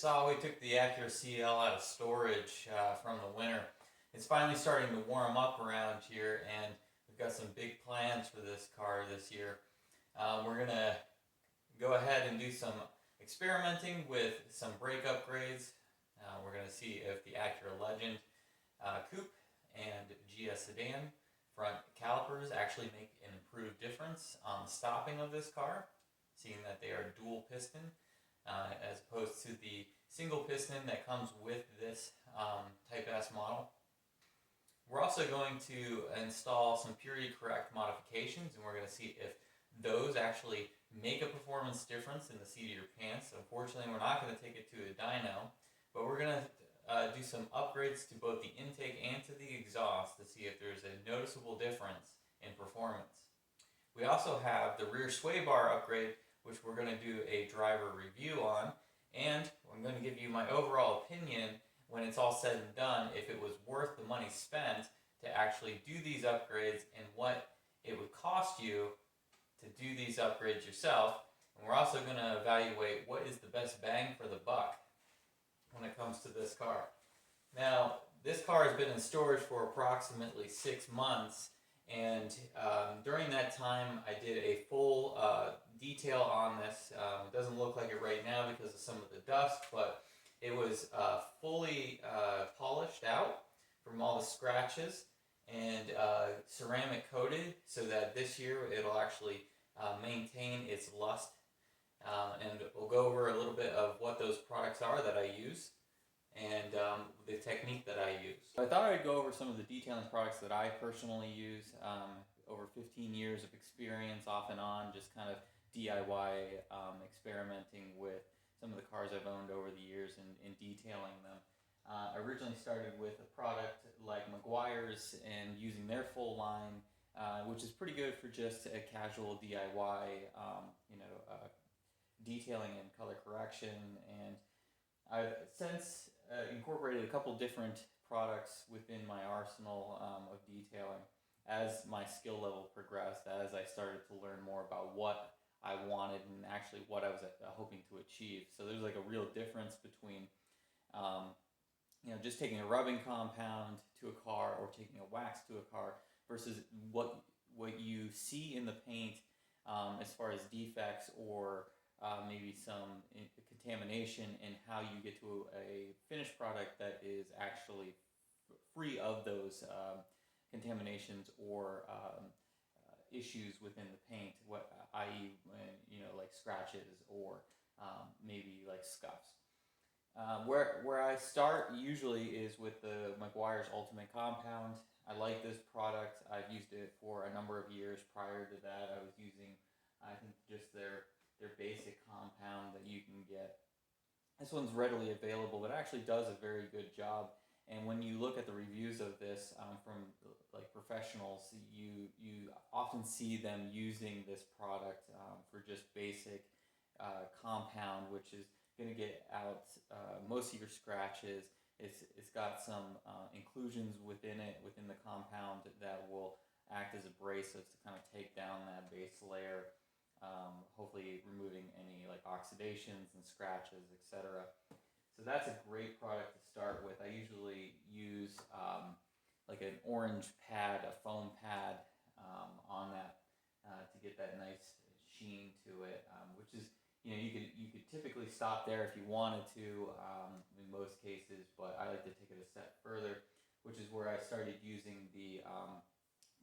Saw we took the Acura CL out of storage from the winter. It's finally starting to warm up around here, and we've got some big plans for this car this year. We're going to go ahead and do some experimenting with some brake upgrades. We're going to see if the Acura Legend Coupe and GS Sedan front calipers actually make an improved difference on the stopping of this car, seeing that they are dual piston as opposed to the single piston that comes with this Type S model. We're also going to install some period correct modifications, and we're going to see if those actually make a performance difference in the seat of your pants. Unfortunately, we're not going to take it to a dyno, but we're going to do some upgrades to both the intake and to the exhaust to see if there's a noticeable difference in performance. We also have the rear sway bar upgrade, which we're going to do a driver review on, and I'm going to give you my overall opinion when it's all said and done, if it was worth the money spent to actually do these upgrades and what it would cost you to do these upgrades yourself. And we're also going to evaluate what is the best bang for the buck when it comes to this car. Now, this car has been in storage for approximately 6 months, and during that time I did a full detail on this. It doesn't look like it right now because of some of the dust, but it was fully polished out from all the scratches and ceramic coated so that this year it'll actually maintain its lust. And we'll go over a little bit of what those products are that I use and the technique that I use. I thought I'd go over some of the detailing products that I personally use. Over 15 years of experience off and on, just kind of DIY experimenting with some of the cars I've owned over the years and detailing them. I originally started with a product like Meguiar's and using their full line, which is pretty good for just a casual DIY, detailing and color correction. And I've since incorporated a couple different products within my arsenal of detailing as my skill level progressed, as I started to learn more about what I wanted and actually what I was hoping to achieve. So there's like a real difference between just taking a rubbing compound to a car or taking a wax to a car versus what you see in the paint as far as defects or maybe some contamination, and how you get to a finished product that is actually free of those contaminations or issues within the paint, i.e., like scratches or maybe like scuffs. Where I start usually is with the Meguiar's Ultimate Compound. I like this product. I've used it for a number of years. Prior to that, I was using, I think, just their basic compound that you can get. This one's readily available, but it actually does a very good job. And when you look at the reviews of this from like professionals, you often see them using this product for just basic compound, which is going to get out most of your scratches. It's got some inclusions within it, within the compound, that will act as abrasives to kind of take down that base layer, hopefully removing any like oxidations and scratches, etc. So that's a great product to start with. I usually use like an orange pad, a foam pad on that to get that nice sheen to it, which is, you could typically stop there if you wanted to in most cases, but I like to take it a step further, which is where I started using the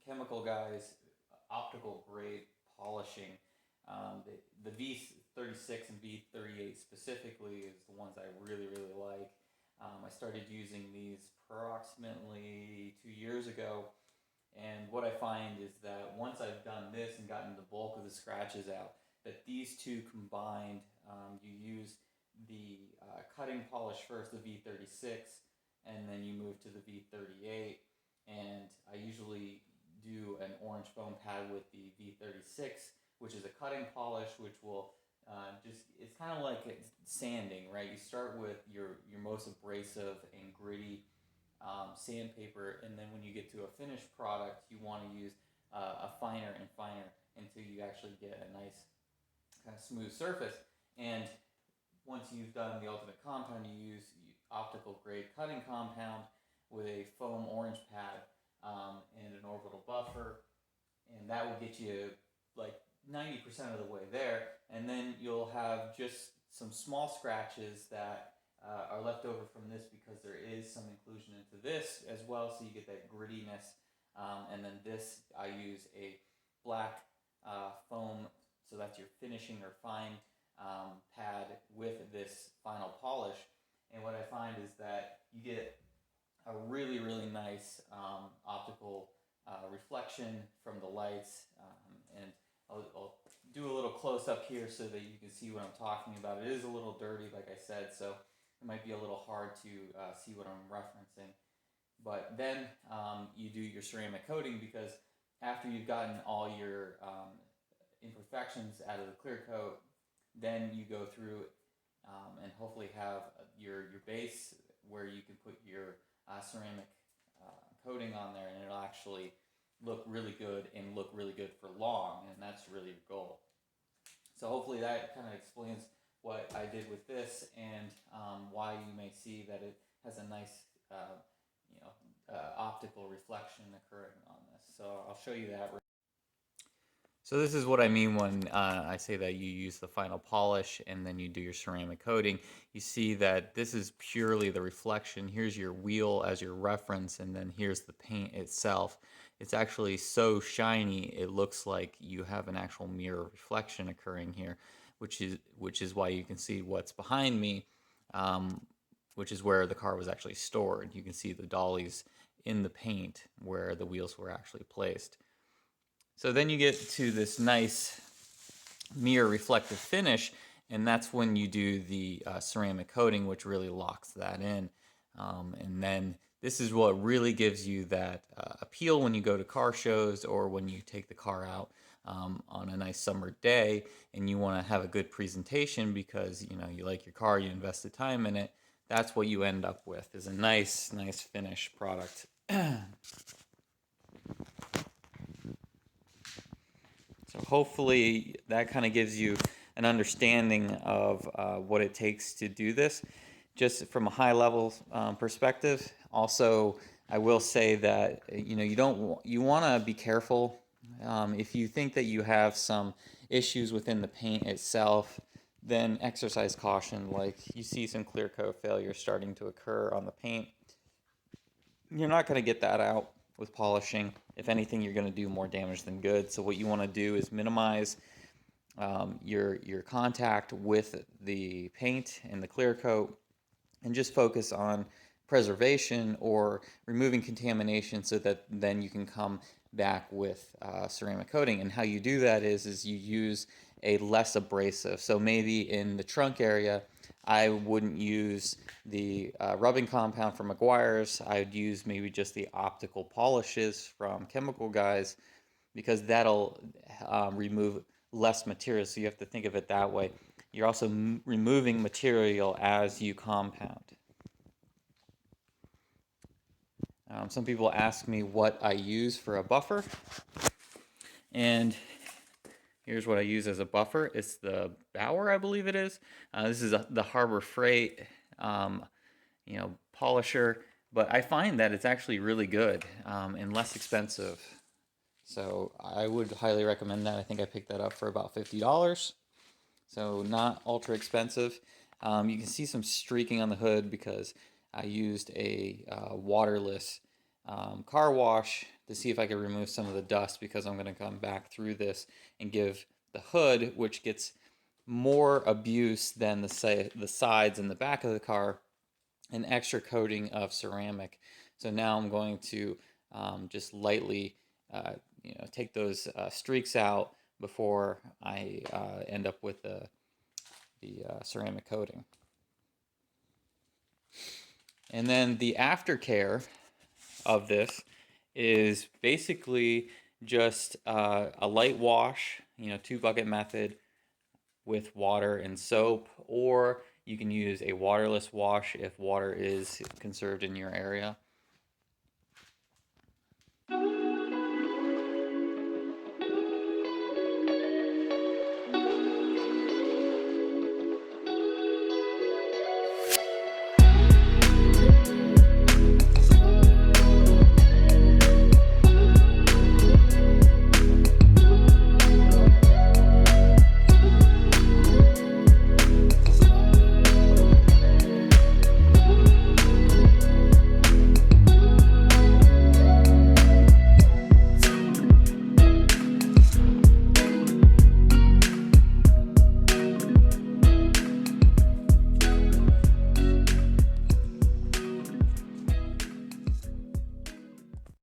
Chemical Guys optical grade polishing. The V36 and V38 specifically is the ones I really, really like. I started using these approximately 2 years ago, and what I find is that once I've done this and gotten the bulk of the scratches out, that these two combined, you use the cutting polish first, the V36, and then you move to the V38, and I usually do an orange foam pad with the V36, which is a cutting polish, which will it's kind of like sanding, right? You start with your most abrasive and gritty sandpaper, and then when you get to a finished product, you want to use a finer and finer until you actually get a nice kind of smooth surface. And once you've done the Ultimate Compound, you use optical grade cutting compound with a foam orange pad and an orbital buffer, and that will get you like 90% of the way there, and then you'll have just some small scratches that are left over from this because there is some inclusion into this as well, so you get that grittiness. And then this, I use a black foam, so that's your finishing or fine pad with this final polish. And what I find is that you get a really, really nice optical reflection from the lights, and I'll do a little close up here so that you can see what I'm talking about. It is a little dirty, like I said, so it might be a little hard to see what I'm referencing. But then you do your ceramic coating, because after you've gotten all your imperfections out of the clear coat, then you go through and hopefully have your base where you can put your ceramic coating on there, and it'll actually look really good and look really good for long, and that's really your goal. So hopefully that kind of explains what I did with this, and why you may see that it has a nice optical reflection occurring on this. So I'll show you that. So this is what I mean when I say that you use the final polish and then you do your ceramic coating. You see that this is purely the reflection. Here's your wheel as your reference, and then here's the paint itself. It's actually so shiny it looks like you have an actual mirror reflection occurring here, which is why you can see what's behind me, which is where the car was actually stored. You can see the dollies in the paint where the wheels were actually placed. So then you get to this nice mirror reflective finish, and that's when you do the ceramic coating, which really locks that in. And then this is what really gives you that appeal when you go to car shows or when you take the car out on a nice summer day and you want to have a good presentation because you like your car, you invested time in it. That's what you end up with, is a nice finished product. So hopefully that kind of gives you an understanding of what it takes to do this, just from a high level perspective. Also, I will say that you want to be careful if you think that you have some issues within the paint itself. Then exercise caution. Like you see some clear coat failure starting to occur on the paint, you're not going to get that out with polishing. If anything, you're going to do more damage than good. So what you want to do is minimize your contact with the paint and the clear coat, and just focus on preservation or removing contamination, so that then you can come back with ceramic coating. And how you do that is you use a less abrasive. So maybe in the trunk area, I wouldn't use the rubbing compound from Meguiar's. I would use maybe just the optical polishes from Chemical Guys, because that'll remove less material. So you have to think of it that way. You're also removing material as you compound. Some people ask me what I use for a buffer, and here's what I use as a buffer. It's the Bauer, I believe it is. This is the Harbor Freight, polisher, but I find that it's actually really good and less expensive. So I would highly recommend that. I think I picked that up for about $50. So not ultra expensive. You can see some streaking on the hood because I used a waterless car wash to see if I could remove some of the dust, because I'm going to come back through this and give the hood, which gets more abuse than the sides and the back of the car, an extra coating of ceramic. So now I'm going to just lightly take those streaks out before I end up with the ceramic coating. And then the aftercare of this is basically just a light wash, 2-bucket method with water and soap, or you can use a waterless wash if water is conserved in your area.